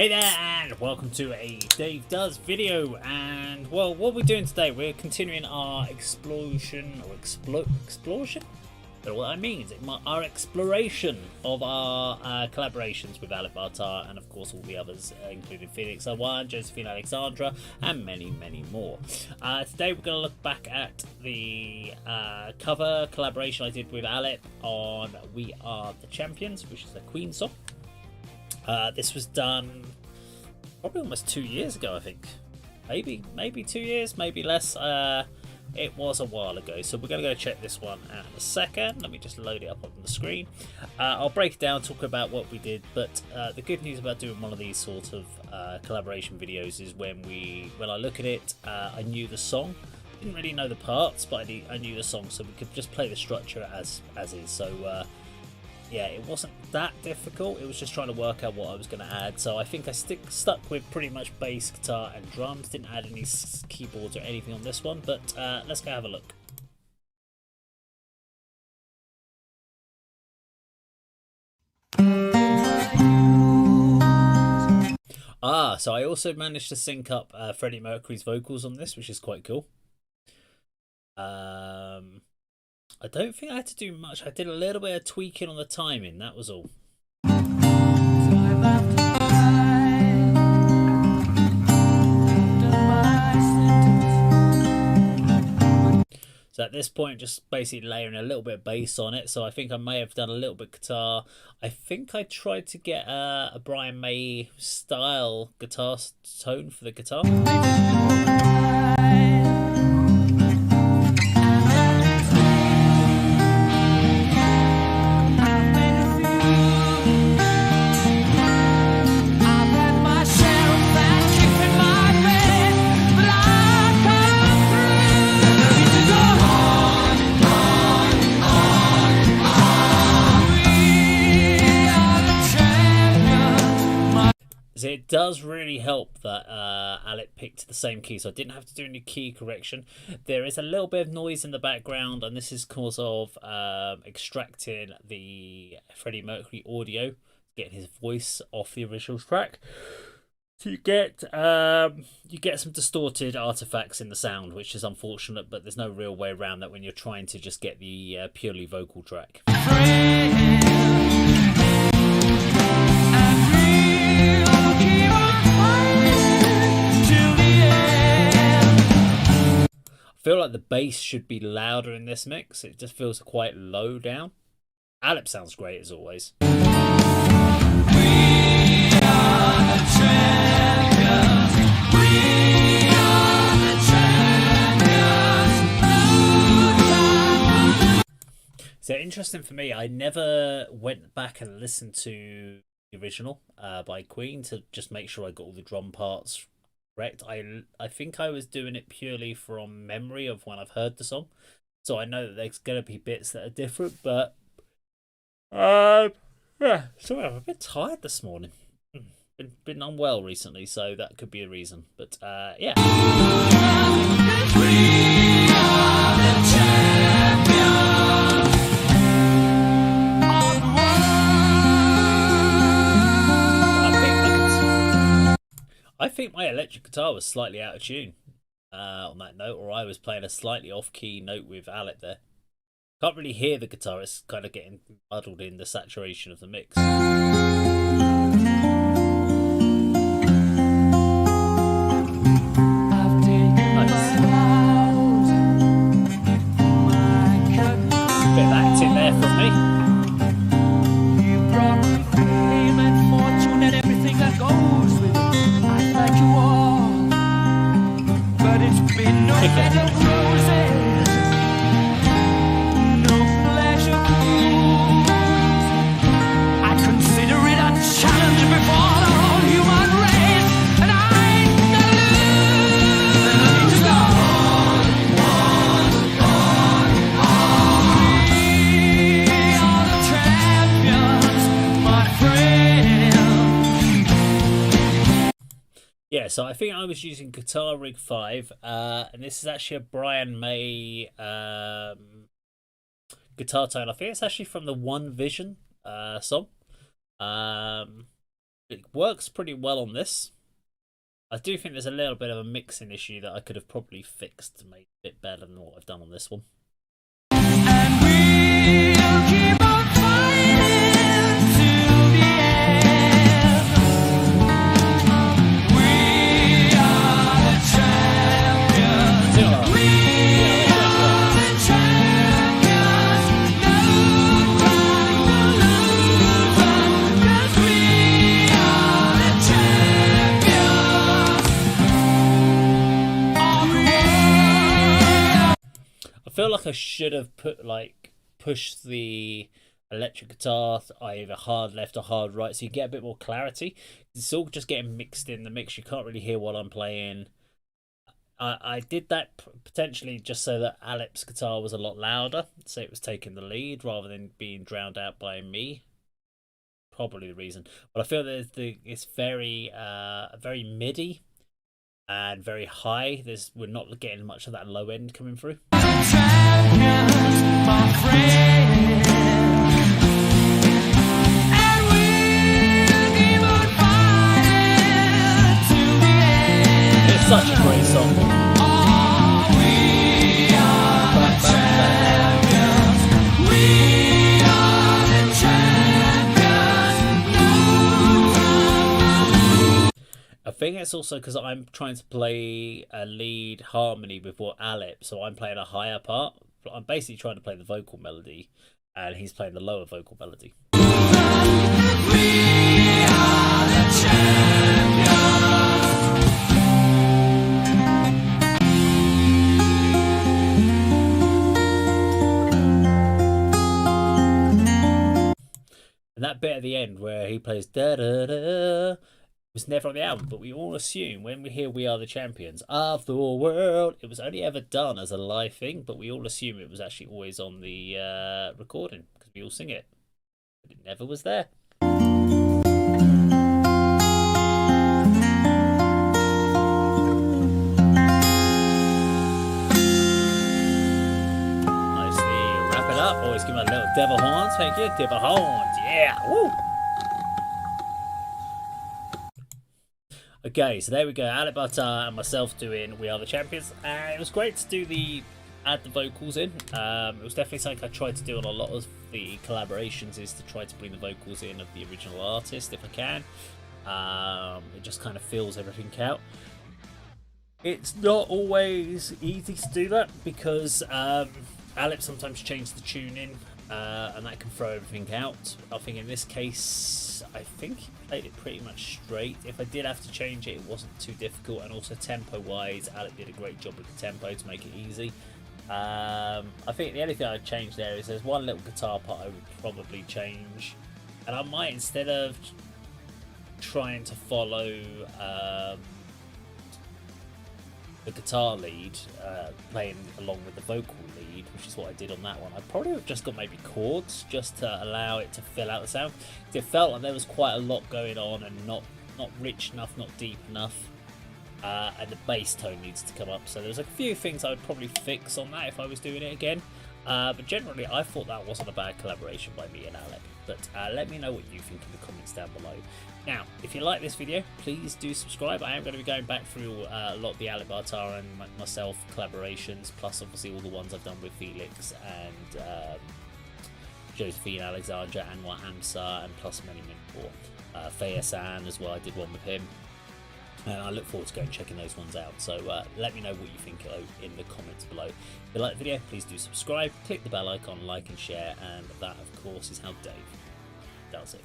Hey there, and welcome to a Dave Does video. And well, what we're doing today, we're continuing our exploration or exploration. I don't know what that means. Our exploration of our collaborations with Alip, and of course all the others, including Phoenix One, Josephine Alexandra, and many, many more. Today we're going to look back at the cover collaboration I did with Alip on "We Are the Champions," which is a Queen song. This was done probably almost 2 years ago, I think. Maybe 2 years, maybe less. It was a while ago, so we're going to go check this one out in a second. Let me just load it up on the screen. I'll break it down, talk about what we did, but the good news about doing one of these sort of collaboration videos is when I look at it, I knew the song. Didn't really know the parts, but I knew the song, so we could just play the structure as is. So yeah, it wasn't that difficult. It was just trying to work out what I was going to add. So I think I stuck with pretty much bass, guitar and drums. Didn't add any keyboards or anything on this one, but let's go have a look. So I also managed to sync up Freddie Mercury's vocals on this, which is quite cool. I don't think I had to do much. I did a little bit of tweaking on the timing, that was all. So at this point, just basically layering a little bit of bass on it. So I think I may have done a little bit of guitar. I think I tried to get a Brian May style guitar tone for the guitar. It does really help that Alip picked the same key, so I didn't have to do any key correction. There is a little bit of noise in the background, and this is because of extracting the Freddie Mercury audio, getting his voice off the original track. So you get some distorted artifacts in the sound, which is unfortunate, but there's no real way around that when you're trying to just get the purely vocal track. I feel like the bass should be louder in this mix. It just feels quite low down. Alip sounds great as always. We are the champions. We are the champions. So interesting for me, I never went back and listened to the original by Queen to just make sure I got all the drum parts correct. I think I was doing it purely from memory of when I've heard the song, so I know that there's gonna be bits that are different. But yeah, sorry, I'm a bit tired this morning. Been unwell recently, so that could be a reason. But yeah. We are the champions. I think my electric guitar was slightly out of tune on that note, or I was playing a slightly off-key note with Alip there. Can't really hear the guitar, it's kind of getting muddled in the saturation of the mix. Bit of acting there from me. You brought me fame and fortune and everything that goes with it. Like you are, but it's been no bed of roses, no pleasure cruise. I consider it a challenge before the whole human race, and I ain't gonna lose. Then I need to go on. We are the champions, my friend. Yeah, so I think I was using Guitar Rig 5, and this is actually a Brian May guitar tone. I think it's actually from the One Vision song. It works pretty well on this. I do think there's a little bit of a mixing issue that I could have probably fixed to make it a bit better than what I've done on this one. And we'll keep on fighting till the end. We are the champions. We are the champions. No time for losing, 'cause we are the champions. I feel like I should have pushed the electric guitar either hard left or hard right, so you get a bit more clarity. It's all just getting mixed in the mix. You can't really hear what I'm playing. I did that potentially just so that Alip's guitar was a lot louder, so it was taking the lead rather than being drowned out by me. Probably the reason. But I feel that it's very MIDI and very high. We're not getting much of that low end coming through. Champions, my friend. And we'll keep on fighting till the end. It's such a great song. Oh, we are the champions. We are the champions. No. I think it's also because I'm trying to play a lead harmony with what Alip, so I'm playing a higher part. I'm basically trying to play the vocal melody, and he's playing the lower vocal melody. We are the champions. And that bit at the end where he plays da da da was never on the album, but we all assume when we hear "We Are the Champions of the World," it was only ever done as a live thing, but we all assume it was actually always on the recording because we all sing it, but it never was there. Nicely wrap it up. Always give me a little devil horns. Thank you, devil horns. Yeah, woo. Okay, so there we go. Alip and myself doing "We Are the Champions," and it was great to add the vocals in. It was definitely something I tried to do on a lot of the collaborations, is to try to bring the vocals in of the original artist if I can. It just kind of fills everything out. It's not always easy to do that because Alip sometimes changes the tuning, and that can throw everything out. I think in this case, I think he played it pretty much straight. If I did have to change it, it wasn't too difficult, and also tempo-wise, Alip did a great job with the tempo to make it easy. I think the only thing I'd change there is there's one little guitar part I would probably change, and I might, instead of trying to follow the guitar lead, playing along with the vocal lead, which is what I did on that one, I probably would have just got maybe chords just to allow it to fill out the sound. It felt like there was quite a lot going on and not rich enough, not deep enough, and the bass tone needs to come up. So there's a few things I would probably fix on that if I was doing it again. But generally, I thought that wasn't a bad collaboration by me and Alip. But let me know what you think in the comments down below. Now, if you like this video, please do subscribe. I am going to be going back through a lot of the Alip Bartar and myself collaborations, plus obviously all the ones I've done with Felix and Josephine, Alexandra, Anwar Hamza, and plus many more. Fayasan as well, I did one with him. And I look forward to going and checking those ones out. So let me know what you think in the comments below. If you like the video, please do subscribe, click the bell icon, like and share, and that of course is how Dave does it.